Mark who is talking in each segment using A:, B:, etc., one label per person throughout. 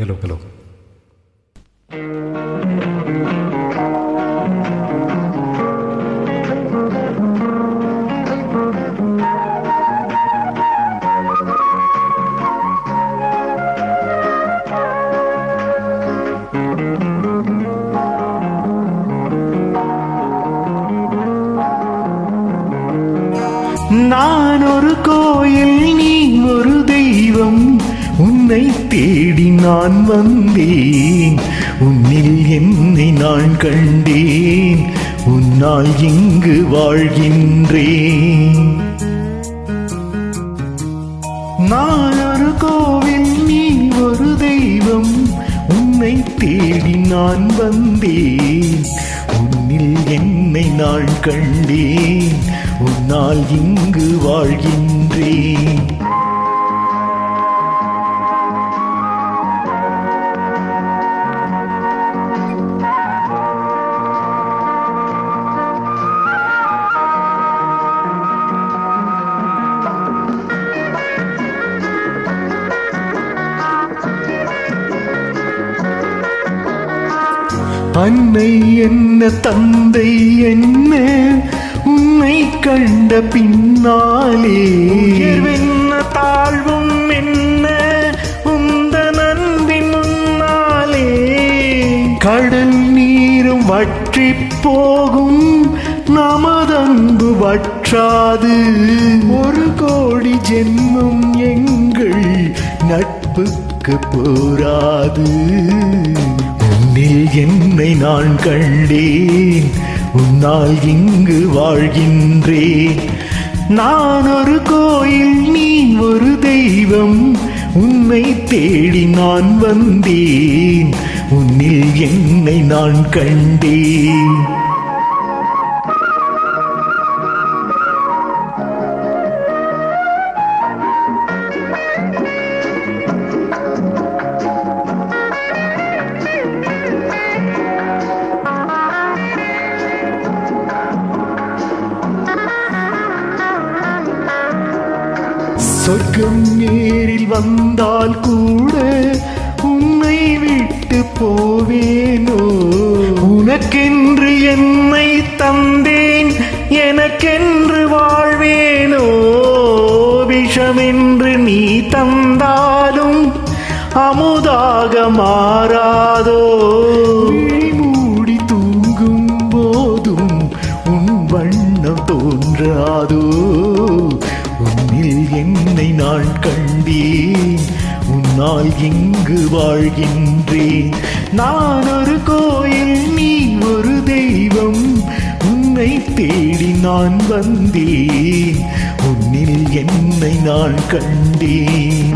A: Hello, hello.
B: நான் ஒரு கோயில், நீ ஒரு தெய்வம். உன்னை தேடி நான் வந்தேன், உன்னில் என்னை நான் கண்டேன், உன்னால் இங்கு வாழ்கின்றேன். நான் ஒரு கோவில், நீ ஒரு தெய்வம். உன்னை தேடி நான் வந்தேன், உன்னில் என்னை நான் கண்டேன், உன்னால் இங்கு வாழ்கின்றேன். அன்னை என்ன, தந்தை என்ன, உன்னை கண்ட பின்னாலே உயர்வென்ன, தாழ்வும் என்ன, உந்த நன்பின் முன்னாலே. கடல் நீரும் வற்றி போகும், நமதன்பு வற்றாது. ஒரு கோடி ஜென்மம் எங்கள் நட்புக்கு போராது. உன்னில் என்னை நான் கண்டேன், உன்னால் இங்கு வாழ்கின்றேன். நான் ஒரு கோயில், நீ ஒரு தெய்வம். உன்னை தேடி நான் வந்தேன், உன்னில் என்னை நான் கண்டேன். சொர்க்கம் நேரில் வந்தால் கூட உன்னை விட்டு போவேனோ? உனக்கென்று என்னை தந்தேன், எனக்கென்று வாழ்வேனோ? விஷமென்று நீ தந்தாலும் அமுதாக மாறாதோ? மூடி தூங்கும் போதும் உன் வண்ணம் தோன்றாதோ? உன்னில் என்னை நான் கண்டேன், உன்னால் இங்கு வாழ்கின்றேன். நான் ஒரு கோயில், நீ ஒரு தெய்வம். உன்னை தேடி நான் வந்தேன், உன்னில் என்னை நான் கண்டேன்.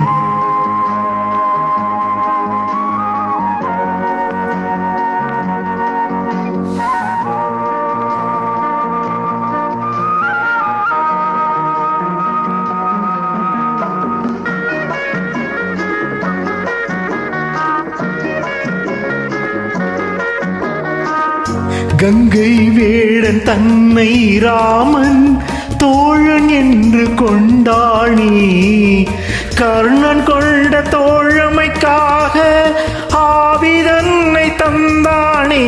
B: கங்கை வேடன் தன்னை ராமன் தோழன் என்று கொண்டானே. கர்ணன் கொண்ட தோழமைக்காக ஆவிதன்னை தந்தானே.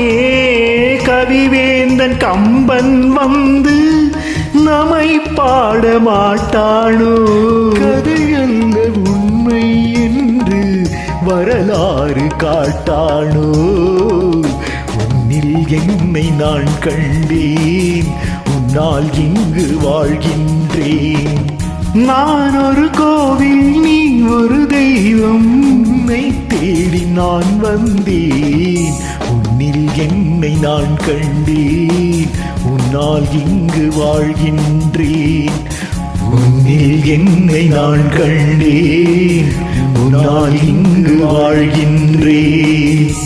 B: கவிவேந்தன் கம்பன் வந்து நம்மை பாட மாட்டானோ? கதையல்ல உண்மை என்று வரலாறு காட்டானோ? உன்னில் என்னை நான் கண்டேன், உன்னால் இங்கு வாழ்கின்றேன். நான் ஒரு கோவில், நீ ஒரு தெய்வம். உன்னை தேடி நான் வந்தேன், உன்னில் என்னை நான் கண்டேன், உன்னால் இங்கு வாழ்கின்றேன். உன்னில் என்னை நான் கண்டேன், உன்னால் இங்கு வாழ்கின்றேன்.